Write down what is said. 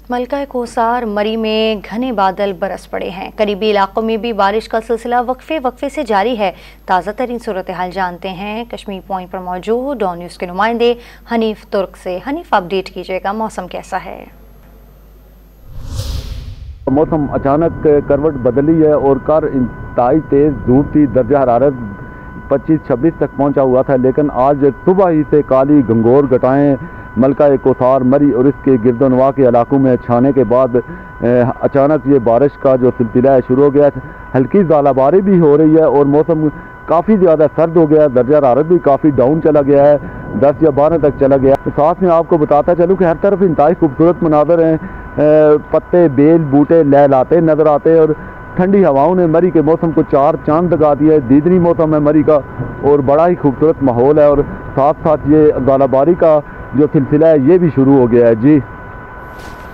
मलका कोसार मरी में घने बादल बरस पड़े हैं। करीबी इलाकों में भी बारिश का सिलसिला वक्फे से जारी है। ताज़ा तरीन सूरत हाल जानते हैं कश्मीर पॉइंट पर मौजूद डॉन न्यूज़ के नुमाइंदे हनीफ तुर्क से। हनीफ, अपडेट कीजिएगा, मौसम कैसा है? मौसम अचानक करवट बदली है और कर इंतहाई तेज़ धूप थी। दर्जा हरारत 25-26 तक पहुंचा हुआ था, लेकिन आज सुबह ही से काली घंघोर घटाएं मलका कोसार मरी और इसके गिरदोनवा के इलाकों में छाने के बाद अचानक ये बारिश का जो सिलसिला है शुरू हो गया। हल्की ज़ालाबारी भी हो रही है और मौसम काफ़ी ज़्यादा सर्द हो गया है। दर्जा हरारत भी काफ़ी डाउन चला गया है, 10 या 12 तक चला गया। तो साथ में आपको बताता चलूँ कि हर तरफ इंतहाई खूबसूरत मनाज़र हैं। पत्ते बेल बूटे लहलाते नज़र आते हैं और ठंडी हवाओं ने मरी के मौसम को चार चांद लगा दिया है। दीदनी मौसम है मरी का और बड़ा ही खूबसूरत माहौल है और साथ साथ ये ज़ालाबारी का जो सिलसिला है ये भी शुरू हो गया है। जी।